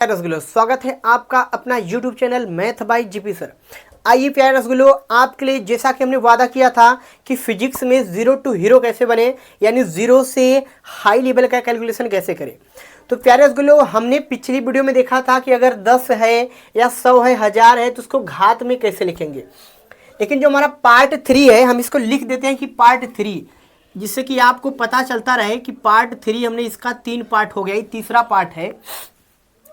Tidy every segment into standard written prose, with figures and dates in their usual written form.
रसगुल्लो, स्वागत है आपका अपना YouTube channel math bye GP sir. आइए प्यारे रसगुल्लो, आपके लिए जैसा कि हमने वादा किया था कि फिजिक्स में जीरो टू हीरो कैसे बने, यानी जीरो से हाई लेवल का कैलकुलेशन कैसे करें। तो प्यारे रसगुल्लो, हमने पिछली वीडियो में देखा था कि अगर 10 है या 100 है, 1000 है तो उसको घात में कैसे लिखेंगे। लेकिन जो हमारा पार्ट 3 है, हम इसको लिख देते हैं कि पार्ट 3, जिससे कि आपको पता चलता रहे कि पार्ट 3 हमने इसका 3 पार्ट हो गया, ये तीसरा पार्ट है।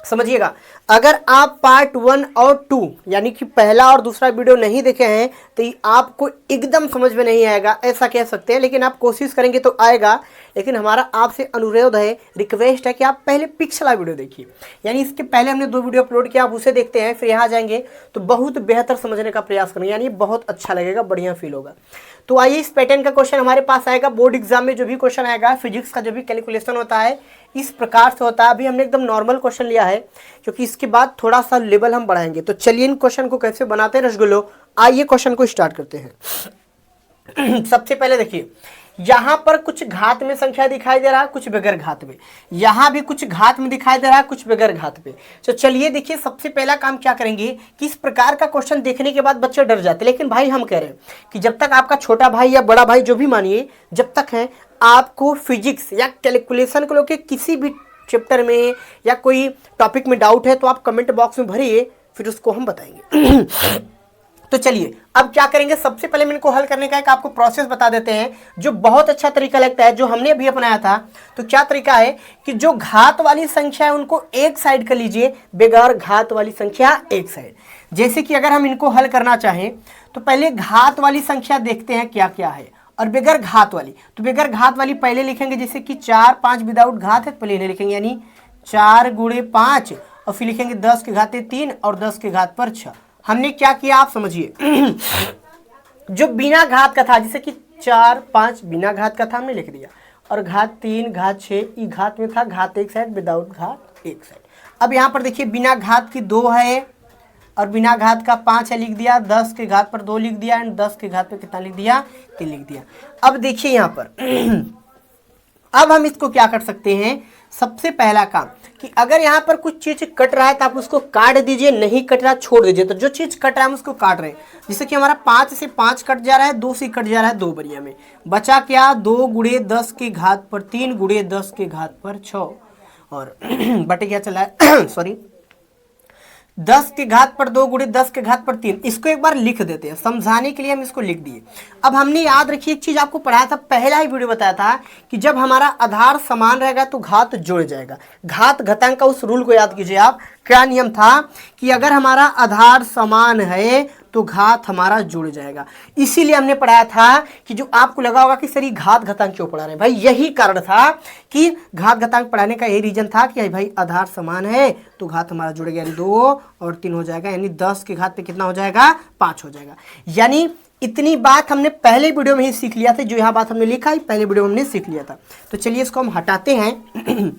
समझिएगा, अगर आप पार्ट 1 और 2 यानी कि पहला और दूसरा वीडियो नहीं देखे हैं तो ये आपको एकदम समझ में नहीं आएगा, ऐसा कह सकते हैं। लेकिन आप कोशिश करेंगे तो आएगा। लेकिन हमारा आपसे अनुरोध है, रिक्वेस्ट है कि आप पहले पिछला वीडियो देखिए, यानी इसके पहले हमने 2 वीडियो अपलोड किया, आप उसे देखते हैं, फिर यहाँ जाएंगे तो बहुत बेहतर समझने का प्रयास करेंगे, यानी बहुत अच्छा लगेगा, बढ़िया फील होगा। तो आइए, इस पैटर्न का क्वेश्चन हमारे पास आएगा बोर्ड एग्जाम में। जो भी क्वेश्चन आएगा फिजिक्स का, जो भी कैलकुलेशन होता है इस प्रकार से होता है। अभी हमने एकदम नॉर्मल क्वेश्चन लिया है, क्योंकि इसके बाद थोड़ा सा लेवल हम बढ़ाएंगे। तो चलिए इन क्वेश्चन को कैसे बनाते हैं रसगुल्लो, आइए क्वेश्चन को स्टार्ट करते हैं। सबसे पहले देखिए, यहां पर कुछ घात में संख्या दिखाई दे रहा है, कुछ बगैर घात में। यहां भी कुछ घात में दिखाई दे रहा है, कुछ बगैर घात में। तो चलिए देखिए, सबसे पहला काम क्या करेंगे कि इस प्रकार का क्वेश्चन देखने के बाद बच्चे डर जाते हैं। लेकिन भाई हम कह रहे हैं कि जब तक आपका छोटा भाई या बड़ा भाई जो भी मानिए, जब तक है आपको फिजिक्स या कैलकुलेशन को लेकर किसी भी चैप्टर में या कोई टॉपिक में डाउट है तो आप कमेंट बॉक्स में भरिए, फिर उसको हम बताएंगे। तो चलिए अब क्या करेंगे, सबसे पहले मैं इनको हल करने का एक आपको प्रोसेस बता देते हैं, जो बहुत अच्छा तरीका लगता है, जो हमने अभी अपनाया था। तो क्या तरीका है कि जो घात वाली संख्या है उनको एक साइड कर लीजिए, बेगर घात वाली संख्या एक साइड। जैसे कि अगर हम इनको हल करना चाहें तो पहले घात वाली संख्या देखते हैं क्या क्या है, और बेगर घात वाली। तो बेगर घात वाली पहले लिखेंगे, जैसे कि 4 5 विदाउट घात है, पहले इन्हें लिखेंगे, यानी 4 गुणे 5, और फिर लिखेंगे 10 के घात 3 और 10 के घात पर 6। हमने क्या किया आप समझिए। जो बिना घात का था, जैसे कि 4 5 बिना घात का था, हमने लिख दिया, और घात 3 घात 6 ई घात में था, घात एक साइड, विदाउट घात एक साइड। अब यहाँ पर देखिए, बिना घात की 2 है और बिना घात का 5 है, लिख दिया। 10 के घात पर 2 लिख दिया, एंड 10 के घात पे कितना लिख दिया, 3 लिख दिया। अब देखिए यहाँ पर अब हम इसको क्या कर सकते हैं, सबसे पहला काम कि अगर यहाँ पर कुछ चीज कट रहा है तो आप उसको काट दीजिए, नहीं कट रहा छोड़ दीजिए। तो जो चीज कट रहा है हम उसको काट रहे हैं, जैसे कि हमारा 5 से 5 कट जा रहा है, 2 से कट जा रहा है, 2 बरिया में बचा क्या, 2 गुणे 10 के घात पर 3 गुणे 10 के घात पर 6, और बटे क्या चला है सॉरी 10 के घात पर 2 गुणे 10 के घात पर 3। इसको एक बार लिख देते हैं, समझाने के लिए हम इसको लिख दिए। अब हमने याद रखिए एक चीज आपको पढ़ाया था, पहला ही वीडियो बताया था कि जब हमारा आधार समान रहेगा तो घात जुड़ जाएगा। घात घातांक का उस रूल को याद कीजिए आप। क्या नियम था कि अगर हमारा आधार समान है तो घात हमारा जुड़ जाएगा। इसीलिए हमने पढ़ाया था कि जो आपको लगा होगा कि सर ये घात घातांक क्यों पढ़ा रहे हैं, भाई यही कारण था कि घात घातांक पढ़ाने का यही रीजन था कि भाई आधार समान है तो घात हमारा जुड़ गया, 2 और 3 हो जाएगा, यानी 10 के घात पे कितना हो जाएगा, 5 हो जाएगा। यानी इतनी बात हमने पहले वीडियो में ही सीख लिया था, जो यहाँ बात हमने लिखा है पहले वीडियो में हमने सीख लिया था। तो चलिए इसको हम हटाते हैं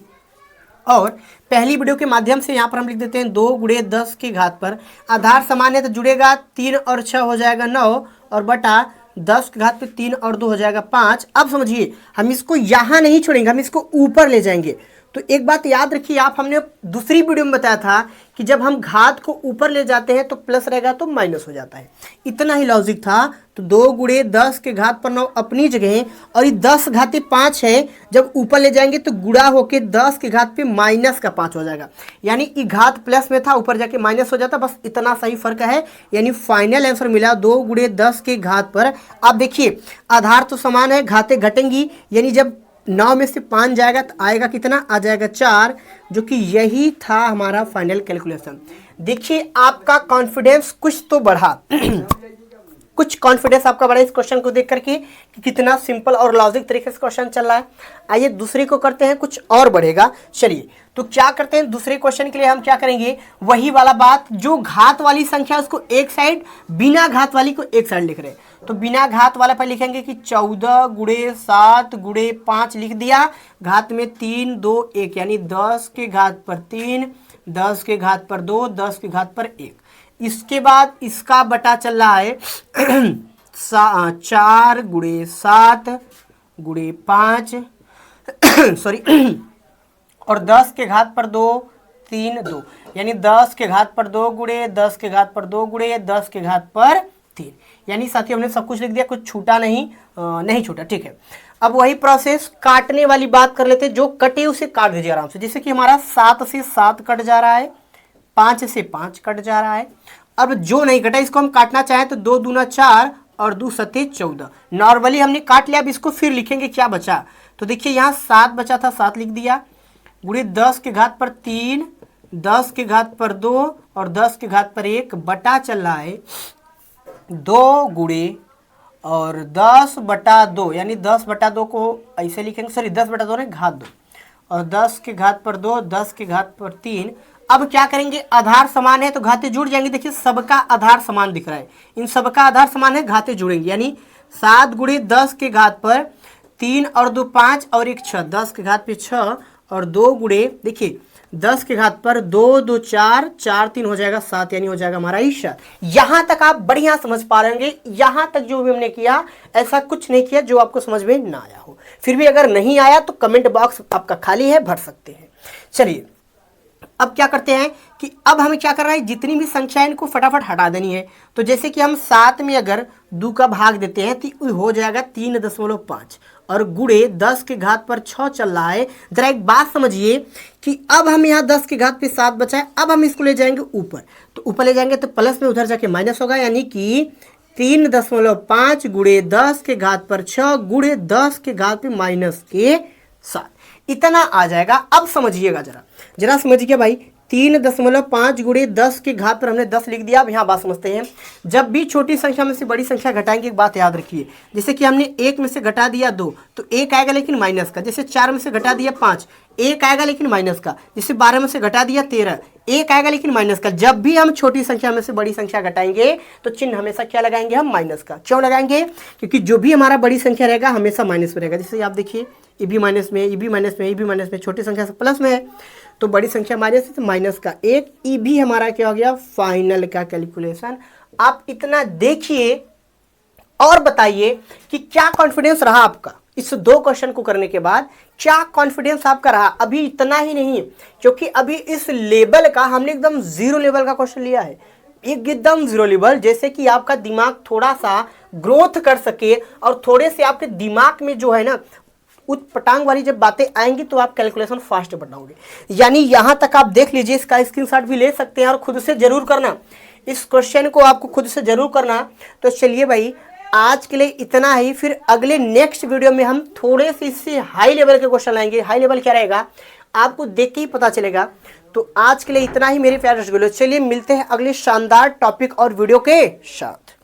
और पहली वीडियो के माध्यम से यहाँ पर हम लिख देते हैं 2 गुणे 10 के घात पर, आधार समान है तो जुड़ेगा, 3 और 6 हो जाएगा 9, और बटा 10 के घात पे 3 और 2 हो जाएगा 5। अब समझिए, हम इसको यहाँ नहीं छोड़ेंगे, हम इसको ऊपर ले जाएंगे। तो एक बात याद रखिए आप, हमने दूसरी वीडियो में बताया था कि जब हम घात को ऊपर ले जाते हैं तो प्लस रहेगा तो माइनस हो जाता है, इतना ही लॉजिक था। तो 2 गुणे 10 के घात पर 9 अपनी जगह, और ये 10 घाते 5 है, जब ऊपर ले जाएंगे तो गुणा होके 10 के घात पे माइनस का 5 हो जाएगा, यानी ये घात प्लस में था, ऊपर जाके माइनस हो जाता, बस इतना सही फर्क है। यानी फाइनल आंसर मिला 2 गुणे 10 के घात पर। अब देखिए, आधार तो समान है, घाते घटेंगी, यानी जब 9 में से 5 जाएगा तो आएगा कितना, आ जाएगा 4, जो कि यही था हमारा फाइनल कैलकुलेशन। देखिए आपका कॉन्फिडेंस कुछ तो बढ़ा कुछ कॉन्फिडेंस आपका बढ़ा इस क्वेश्चन को देख करके कि कितना सिंपल और लॉजिक तरीके से क्वेश्चन चल रहा है। आइए दूसरे को करते हैं, कुछ और बढ़ेगा। चलिए तो क्या करते हैं, दूसरे क्वेश्चन के लिए हम क्या करेंगे, वही वाला बात, जो घात वाली संख्या उसको एक साइड, बिना घात वाली को एक साइड लिख रहे हैं। तो बिना घात वाला पर लिखेंगे कि 14 गुणे 7 गुणे 5 लिख दिया, घात में 3 2 1, यानी 10 के घात पर 3, 10 के घात पर 2, 10 के घात पर 1। इसके बाद इसका बटा चल रहा है 4 गुणे 7 गुणे 5 सॉरी और 10 के घात पर 2, 3 2, यानी 10 के घात पर 2 गुणे 10 के घात पर 2 गुणे 10 के घात पर 3। यानी साथियों हमने सब कुछ लिख दिया, कुछ छूटा नहीं छूटा। ठीक है, अब वही प्रोसेस काटने वाली बात कर लेते हैं। जो कटे उसे काट दीजिए आराम से। जैसे कि हमारा 7 से 7 कट जा रहा है, 5 से 5 कट जा रहा है। अब जो नहीं कटा इसको हम काटना चाहें तो 2 दूना 4 और 2 सत्ते 14। नॉर्मली हमने काट लिया, अब इसको फिर लिखेंगे क्या बचा। तो देखिए यहाँ 7 बचा था, 7 लिख दिया, गुणे 10 के घात पर 3, 10 के घात पर 2 और 10 के घात पर 1 बटा चल रहा है 2 गुणे और 10/2, यानी 10/2 को ऐसे लिखेंगे, सॉरी 10/2 ने घात 2 और 10 के घात पर 2, 10 के घात पर 3। अब क्या करेंगे, आधार समान है तो घाते जुड़ जाएंगे। देखिए सबका आधार समान दिख रहा है, इन सबका आधार समान है, घाते जुड़ेंगे। यानी 7 गुणे 10 के घात पर 3 और 2 5 और 1 6, 10 के घात पे 6 और 2 गुणे देखिए 10 के घात पर 2 2 4 4 3 हो जाएगा 7, यानी हो जाएगा हमारा ईशा। यहां तक आप बढ़िया समझ पा रहे होंगे। यहां तक जो भी हमने किया ऐसा कुछ नहीं किया जो आपको समझ में ना आया हो। फिर भी अगर नहीं आया तो कमेंट बॉक्स आपका खाली है, भर सकते हैं। चलिए अब क्या करते हैं कि अब हमें क्या करना है, जितनी भी संख्या है इनको फटाफट हटा देनी है। तो जैसे कि हम 7 में अगर 2 का भाग देते हैं तो हो जाएगा 3.5 और गुणे 10 के घात पर 6 चल रहा है। जरा एक बात समझिए कि अब हम यहाँ 10 के घात पे 7 बचा है, अब हम इसको ले जाएंगे ऊपर। तो ऊपर ले जाएंगे तो प्लस में उधर जाके माइनस होगा, यानी कि 3.5 गुणे 10 के घात पर 6 गुणे 10 के घात पे -7, इतना आ जाएगा। अब समझिएगा, जरा समझिए भाई। 3.5 गुणे 10 के घात पर हमने 10 लिख दिया। अब यहाँ बात समझते हैं, जब भी छोटी संख्या में से बड़ी संख्या घटाएंगे एक बात याद रखिए। जैसे कि हमने 1 में से घटा दिया 2 तो 1 आएगा लेकिन माइनस का। जैसे 4 में से घटा दिया 5, 1 आएगा लेकिन माइनस का। जैसे 12 में से घटा दिया 13, 1 आएगा लेकिन माइनस का। जब भी हम छोटी संख्या में से बड़ी संख्या घटाएंगे तो चिन्ह हमेशा क्या लगाएंगे, हम माइनस का। क्यों लगाएंगे, क्योंकि जो भी हमारा बड़ी संख्या रहेगा हमेशा माइनस में रहेगा। जैसे आप देखिए ये भी माइनस में, ये भी माइनस में, ये भी माइनस में, छोटी संख्या से प्लस में है तो बड़ी संख्या माइनस है तो माइनस का 1। ई भी हमारा क्या हो गया, फाइनल का कैलकुलेशन। आप इतना देखिए और बताइए कि क्या कॉन्फिडेंस रहा आपका इस 2 क्वेश्चन को करने के बाद, क्या कॉन्फिडेंस आपका रहा। अभी इतना ही नहीं, क्योंकि अभी इस लेवल का हमने एकदम 0 लेवल का क्वेश्चन लिया है, एकदम 0 लेवल, जैसे कि आपका दिमाग थोड़ा सा ग्रोथ कर सके और थोड़े से आपके दिमाग में जो है ना उटपटांग वाली जब बातें आएंगी तो आप कैलकुलेशन फास्ट बनाओगे। यानी यहां तक आप देख लीजिए, इसका स्क्रीनशॉट भी ले सकते हैं और खुद से जरूर करना, इस क्वेश्चन को आपको खुद से जरूर करना। तो चलिए भाई आज के लिए इतना ही, फिर अगले नेक्स्ट वीडियो में हम थोड़े से इससे हाई लेवल के क्वेश्चन लाएंगे। हाई लेवल क्या रहेगा आपको देख के ही पता चलेगा। तो आज के लिए इतना ही मेरे प्यारे रसगुल्ले। चलिए मिलते हैं अगले शानदार टॉपिक और वीडियो के साथ।